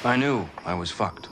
I knew I was fucked.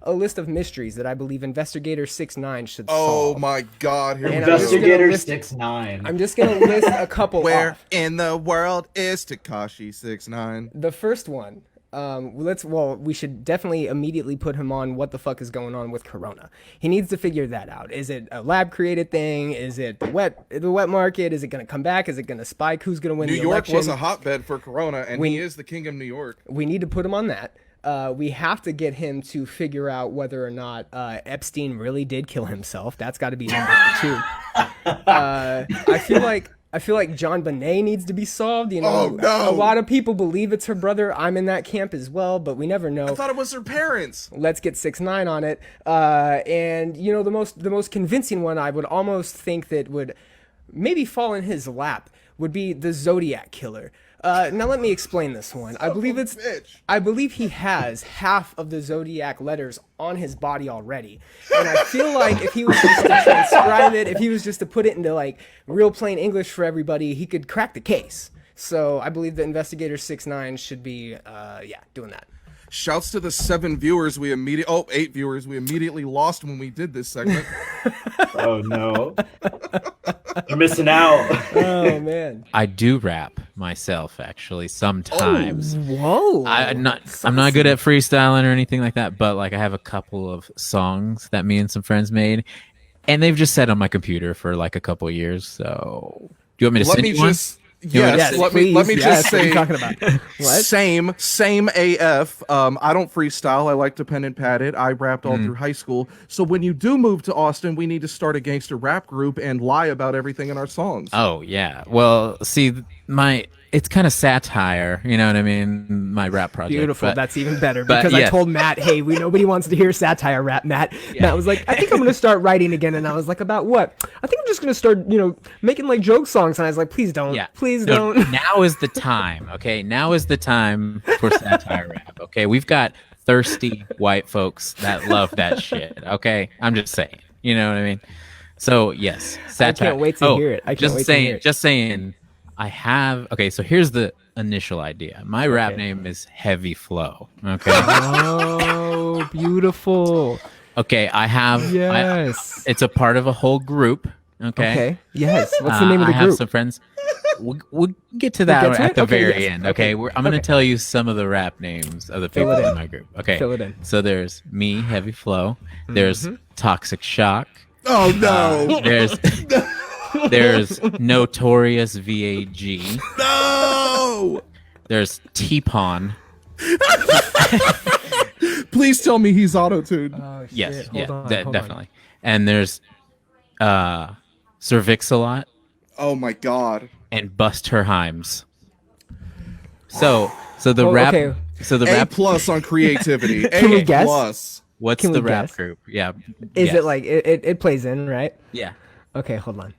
A list of mysteries that I believe Investigator 6ix9ine should solve. Oh my God! Here we go. Investigator 6ix9ine. I'm just gonna list a couple. Where off. in the world is Tekashi 6ix9ine? The first one. We should definitely immediately put him on what the fuck is going on with Corona. He needs to figure that out. Is it a lab created thing? Is it the wet market? Is it going to come back? Is it going to spike? Who's going to win New the York election? was a hotbed for Corona, and he is the king of New York. We need to put him on that. We have to get him to figure out whether or not Epstein really did kill himself. That's got to be number two. I feel like John Bonet needs to be solved. You know, Oh, no. A lot of people believe it's her brother. I'm in that camp as well, but we never know. I thought it was her parents. Let's get 6ix9ine on it. And you know, the most convincing one I would almost think that would maybe fall in his lap would be the Zodiac killer. Now let me explain this one. I believe he has half of the Zodiac letters on his body already. And I feel like if he was just to transcribe it, if he was just to put it into like real plain English for everybody, he could crack the case. So I believe the Investigator 6ix9ine should be doing that. Shouts to the 8 viewers we immediately lost when we did this segment. Oh no. You're missing out. Oh man. I do rap myself actually sometimes. Whoa. I'm not good at freestyling or anything like that, but like I have a couple of songs that me and some friends made, and they've just sat on my computer for like a couple of years. So do you want me to send you one? Yes, let me just say, what are you talking about? What? Same AF. I don't freestyle. I like to pen and pad it. I rapped all through high school. So when you do move to Austin, we need to start a gangster rap group and lie about everything in our songs. Oh yeah. Well, see, it's kind of satire. You know what I mean? My rap project. Beautiful. But, That's even better but because yes. I told Matt, hey, nobody wants to hear satire rap, Matt. Yeah. Matt was like, I think I'm going to start writing again. And I was like, about what? I think I'm just going to start, making like joke songs. And I was like, please don't. Yeah. Please No, don't. Now is the time. Okay. Now is the time for satire rap. Okay. We've got thirsty white folks that love that shit. Okay. I'm just saying. You know what I mean? So yes, satire. I can't wait to hear it. Just saying. I have. Okay. So here's the initial idea. My rap name is Heavy Flow. Okay. Oh, beautiful. Okay. I have. Yes. It's a part of a whole group. Okay. Okay. Yes. What's the name of the I group? have some friends. We'll get to that We'll get to at it? the Okay, very yes. end. Okay. Okay. I'm going to tell you some of the rap names of the Fill people it in. in my group. Okay. Fill it in. So there's me, Heavy Flow. There's Toxic Shock. Oh no! There's Notorious VAG. No! There's T-Pawn. Please tell me he's auto-tuned. Oh, shit. Yes. Hold on, hold definitely. on. And there's Cervix-a-lot Oh my God! and Bust Her Himes. So the Oh, rap. okay. So the A rap. plus on creativity. Can we A guess? plus. What's Can the we rap guess? group? Yeah. Is yes. it like it plays in, right? Yeah. Okay, hold on.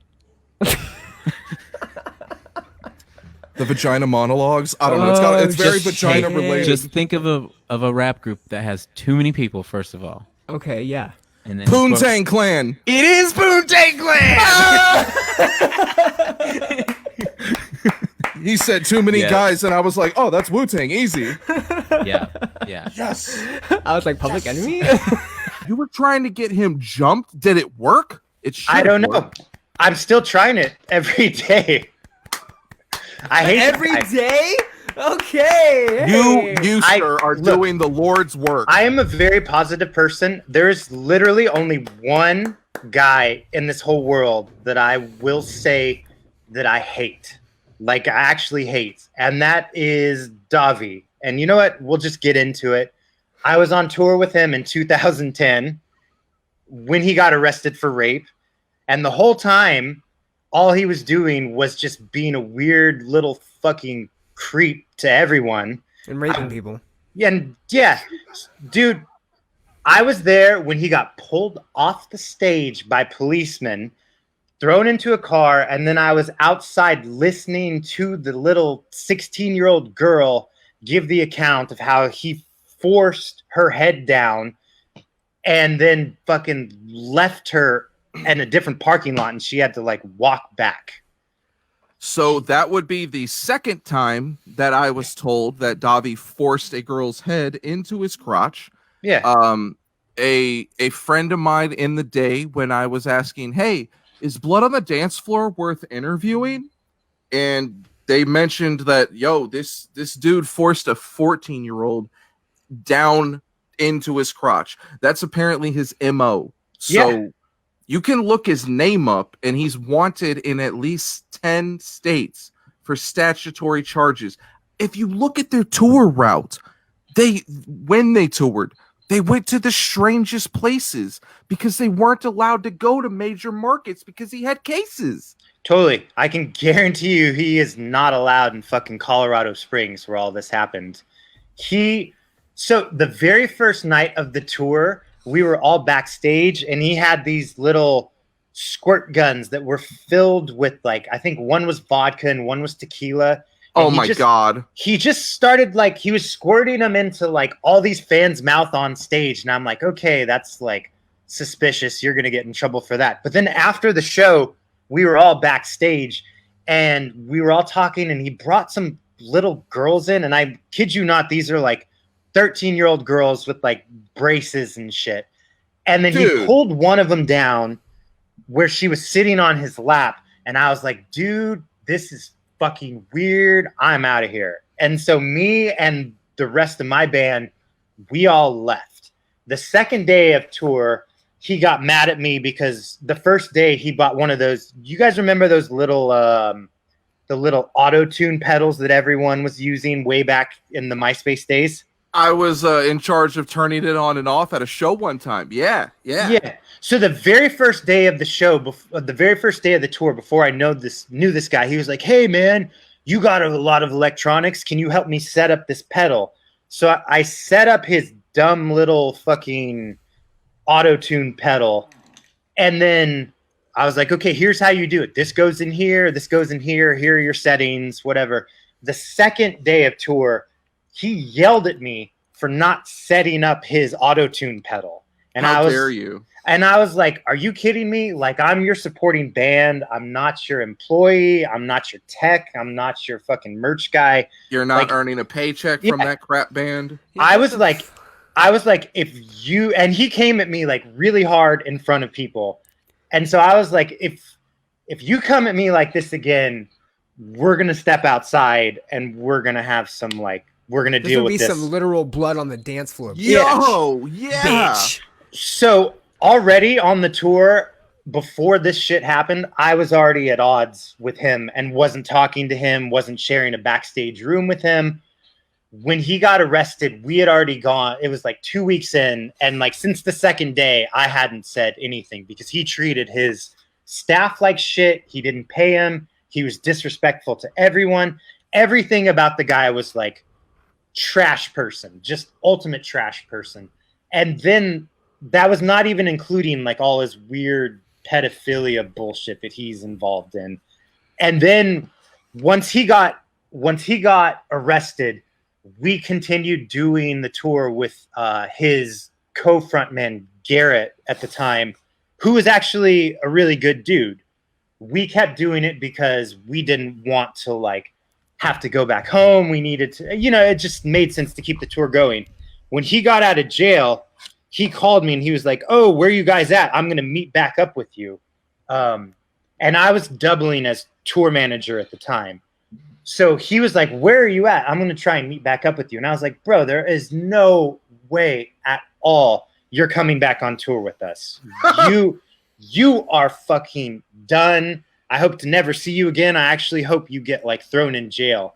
The vagina monologues. I don't know. It's very just vagina shit. related. Just think of a rap group that has too many people. First of all, Okay, yeah. and then Poontang Clan. It is Poontang Clan. He said too many Yes. guys, and I was like, oh, that's Wu-Tang. Easy. Yeah. Yes. I was like, Public Enemy? You were trying to get him jumped. Did it work? It should I don't know. work. I'm still trying it every day. I hate Every I- day? Okay. You sir, are doing the Lord's work. I am a very positive person. There's literally only one guy in this whole world that I will say that I hate. Like, I actually hate. And that is Dahvey. And you know what? We'll just get into it. I was on tour with him in 2010 when he got arrested for rape. And the whole time, all he was doing was just being a weird little fucking creep to everyone. And raping people. And yeah, dude, I was there when he got pulled off the stage by policemen, thrown into a car, and then I was outside listening to the little 16-year-old girl give the account of how he forced her head down and then fucking left her in a different parking lot, and she had to like walk back. So that would be the second time that I was told that Dahvey forced a girl's head into his crotch. Yeah. A friend of mine in the day, when I was asking, hey, is blood on the dance floor worth interviewing? And they mentioned that, yo, this dude forced a 14-year-old down into his crotch. That's apparently his MO. So you can look his name up, and he's wanted in at least 10 states for statutory charges. If you look at their tour route, when they toured, they went to the strangest places because they weren't allowed to go to major markets because he had cases. Totally. I can guarantee you he is not allowed in fucking Colorado Springs where all this happened. So the very first night of the tour, we were all backstage, and he had these little squirt guns that were filled with, like, I think one was vodka and one was tequila. Oh my God. He just started, like, he was squirting them into, like, all these fans' mouth on stage. And I'm like, okay, that's, like, suspicious. You're going to get in trouble for that. But then after the show, we were all backstage, and we were all talking, and he brought some little girls in. And I kid you not, these are, like, 13-year-old girls with, like, braces and shit. And then he pulled one of them down where she was sitting on his lap. And I was like, dude, this is fucking weird. I'm out of here. And so me and the rest of my band, we all left. The second day of tour, he got mad at me because the first day he bought one of those. You guys remember those little the little auto-tune pedals that everyone was using way back in the MySpace days? I was in charge of turning it on and off at a show one time. Yeah. So the very first day of the show, the very first day of the tour, before I knew this guy, he was like, "Hey man, you got a lot of electronics. Can you help me set up this pedal?" So I set up his dumb little fucking auto-tune pedal, and then I was like, "Okay, here's how you do it. This goes in here. This goes in here. Here are your settings. Whatever." The second day of tour, he yelled at me for not setting up his auto-tune pedal. And How dare you? And I was like, are you kidding me? Like, I'm your supporting band. I'm not your employee. I'm not your tech. I'm not your fucking merch guy. You're not earning a paycheck from that crap band. I was like, if you, and he came at me like really hard in front of people. And so I was like, if you come at me like this again, we're going to step outside and we're going to have some like, we're going to deal with this. There's going to be some literal blood on the dance floor. Yo, yeah. Bitch. So already on the tour, before this shit happened, I was already at odds with him and wasn't talking to him, wasn't sharing a backstage room with him. When he got arrested, we had already gone. It was like 2 weeks in. And like since the second day, I hadn't said anything because he treated his staff like shit. He didn't pay him. He was disrespectful to everyone. Everything about the guy was like trash person, just ultimate trash person. And then that was not even including like all his weird pedophilia bullshit that he's involved in. And then once he got arrested, we continued doing the tour with his co-frontman Garrett at the time, who was actually a really good dude. We kept doing it because we didn't want to like have to go back home. We needed to, it just made sense to keep the tour going. When he got out of jail, he called me and he was like, "Oh, where are you guys at? I'm going to meet back up with you." And I was doubling as tour manager at the time. So he was like, "Where are you at? I'm going to try and meet back up with you." And I was like, "Bro, there is no way at all you're coming back on tour with us. You are fucking done. I hope to never see you again. I actually hope you get like thrown in jail."